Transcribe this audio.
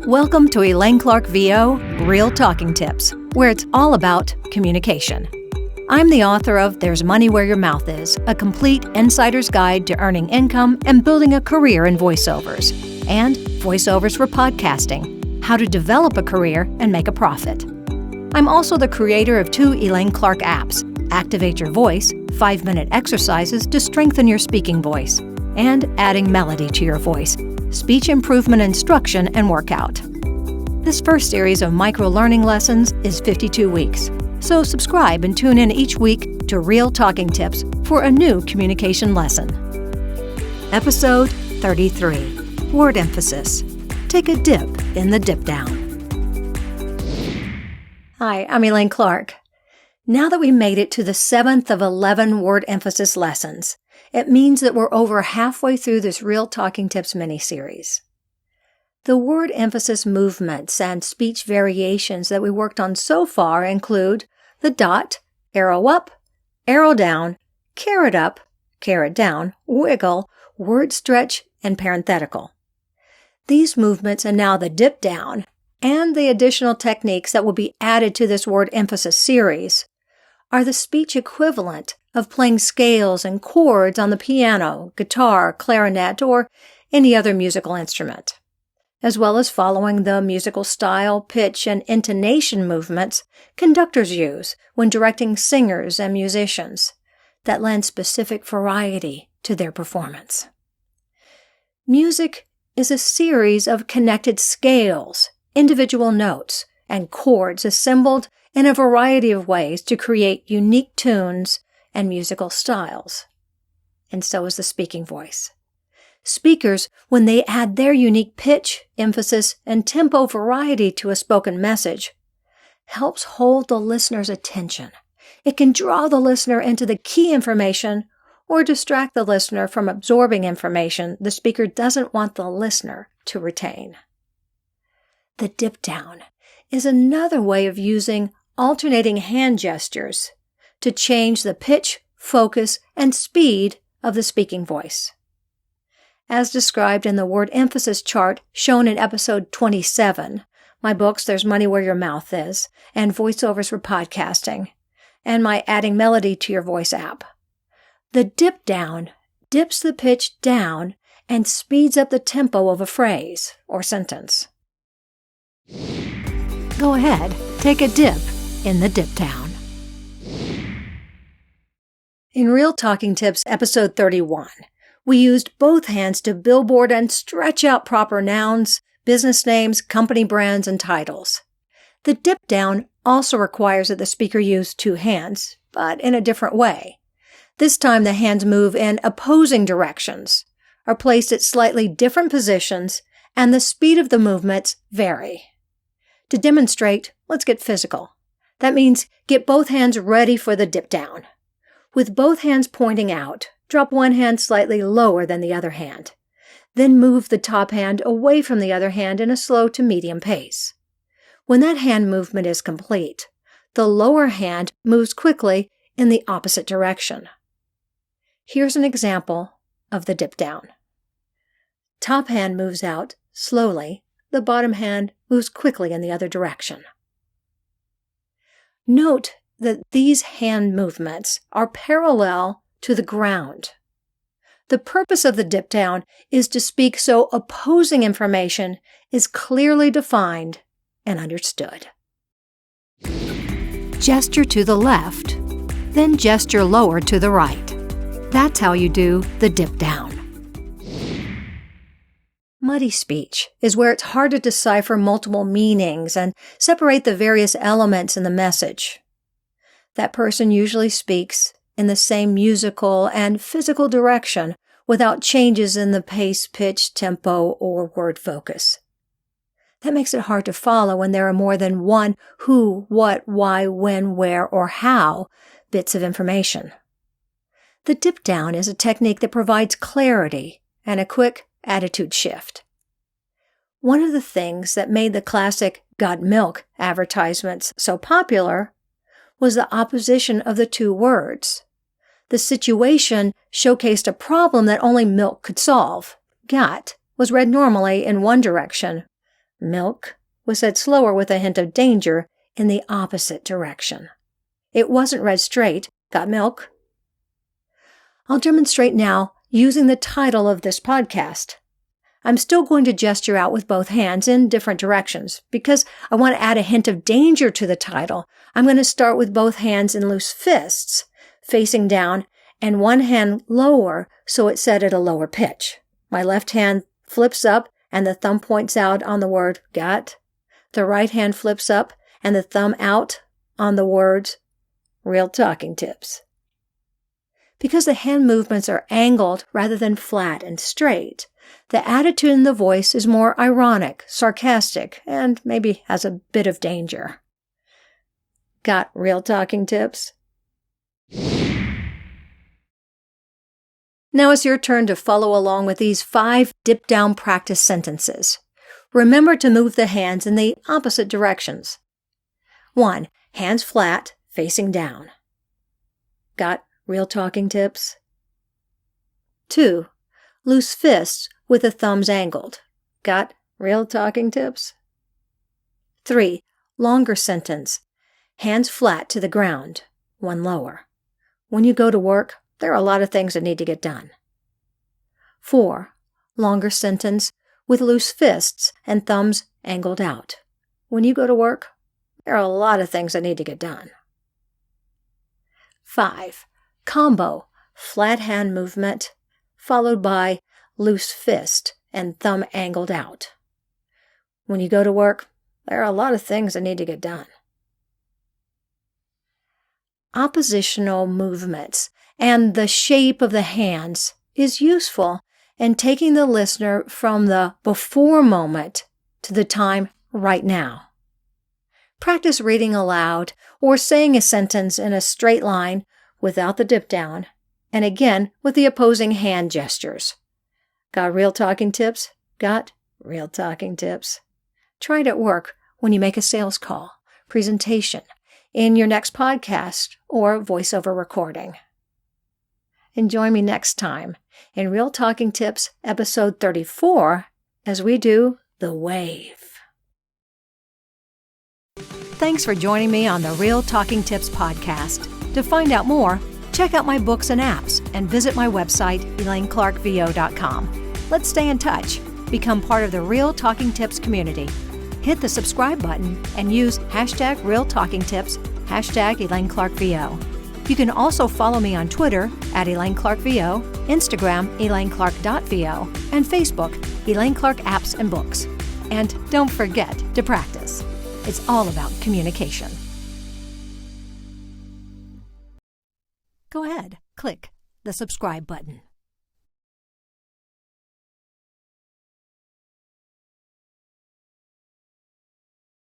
Welcome to Elaine Clark VO Real Talking Tips, where it's all about communication. I'm the author of There's Money Where Your Mouth Is, a complete insider's guide to earning income and building a career in voiceovers, and Voiceovers for Podcasting, how to develop a career and make a profit. I'm also the creator of 2 Elaine Clark apps, Activate Your Voice, 5-minute exercises to strengthen your speaking voice, and Adding Melody to Your Voice, speech improvement instruction and workout. This first series of micro-learning lessons is 52 weeks, so subscribe and tune in each week to Real Talking Tips for a new communication lesson. Episode 33, Word Emphasis. Take a dip in the dip down. Hi, I'm Elaine Clark. Now that we made it to the 7th of 11 word emphasis lessons, it means that we're over halfway through this Real Talking Tips mini-series. The word emphasis movements and speech variations that we worked on so far include the dot, arrow up, arrow down, caret up, caret down, wiggle, word stretch, and parenthetical. These movements and now the dip down, and the additional techniques that will be added to this word emphasis series, are the speech equivalent of playing scales and chords on the piano, guitar, clarinet, or any other musical instrument, as well as following the musical style, pitch, and intonation movements conductors use when directing singers and musicians that lend specific variety to their performance. Music is a series of connected scales, individual notes, and chords assembled in a variety of ways to create unique tunes and musical styles. And so is the speaking voice. Speakers, when they add their unique pitch, emphasis, and tempo variety to a spoken message, helps hold the listener's attention. It can draw the listener into the key information or distract the listener from absorbing information the speaker doesn't want the listener to retain. The dip down is another way of using alternating hand gestures to change the pitch, focus, and speed of the speaking voice. As described in the word emphasis chart shown in episode 27, my books There's Money Where Your Mouth Is, and Voiceovers for Podcasting, and my Adding Melody to Your Voice app. The dip down dips the pitch down and speeds up the tempo of a phrase or sentence. Go ahead, take a dip in the dip down. In Real Talking Tips, episode 31, we used both hands to billboard and stretch out proper nouns, business names, company brands, and titles. The dip down also requires that the speaker use 2 hands, but in a different way. This time the hands move in opposing directions, are placed at slightly different positions, and the speed of the movements vary. To demonstrate, let's get physical. That means get both hands ready for the dip down. With both hands pointing out, drop one hand slightly lower than the other hand. Then move the top hand away from the other hand in a slow to medium pace. When that hand movement is complete, the lower hand moves quickly in the opposite direction. Here's an example of the dip down. Top hand moves out slowly. The bottom hand moves quickly in the other direction. Note that these hand movements are parallel to the ground. The purpose of the dip down is to speak so opposing information is clearly defined and understood. Gesture to the left, then gesture lower to the right. That's how you do the dip down. Muddy speech is where it's hard to decipher multiple meanings and separate the various elements in the message. That person usually speaks in the same musical and physical direction without changes in the pace, pitch, tempo, or word focus. That makes it hard to follow when there are more than one who, what, why, when, where, or how bits of information. The dip down is a technique that provides clarity and a quick attitude shift. One of the things that made the classic "Got Milk" advertisements so popular was the opposition of the 2 words. The situation showcased a problem that only milk could solve. Got was read normally in one direction, Milk was said slower with a hint of danger in the opposite direction. It wasn't read straight. Got milk? I'll demonstrate now using the title of this podcast. I'm still going to gesture out with both hands in different directions. Because I want to add a hint of danger to the title, I'm going to start with both hands in loose fists, facing down, and one hand lower so it's set at a lower pitch. My left hand flips up and the thumb points out on the word got. The right hand flips up and the thumb out on the words real talking tips. Because the hand movements are angled rather than flat and straight, the attitude in the voice is more ironic, sarcastic, and maybe has a bit of danger. Got real talking tips? Now it's your turn to follow along with these 5 dip-down practice sentences. Remember to move the hands in the opposite directions. 1. Hands flat, facing down. Got real talking tips? 2. Loose fists with the thumbs angled. Got real talking tips? 3. Longer sentence. Hands flat to the ground, one lower. When you go to work, there are a lot of things that need to get done. 4. Longer sentence with loose fists and thumbs angled out. When you go to work, there are a lot of things that need to get done. 5. Combo, flat hand movement, followed by loose fist and thumb angled out. When you go to work, there are a lot of things that need to get done. Oppositional movements and the shape of the hands is useful in taking the listener from the before moment to the time right now. Practice reading aloud or saying a sentence in a straight line without the dip down, and again with the opposing hand gestures. Got real talking tips? Got real talking tips. Try it at work when you make a sales call, presentation, in your next podcast, or voiceover recording. And join me next time in Real Talking Tips, episode 34, as we do The Wave. Thanks for joining me on the Real Talking Tips podcast. To find out more, check out my books and apps and visit my website, ElaineClarkVO.com. Let's stay in touch. Become part of the Real Talking Tips community. Hit the subscribe button and use hashtag #RealTalkingTips, hashtag ElaineClarkVO. You can also follow me on Twitter at ElaineClarkVO, Instagram ElaineClark.VO, and Facebook Elaine Clark Apps and Books. And don't forget to practice. It's all about communication. Go ahead, click the subscribe button.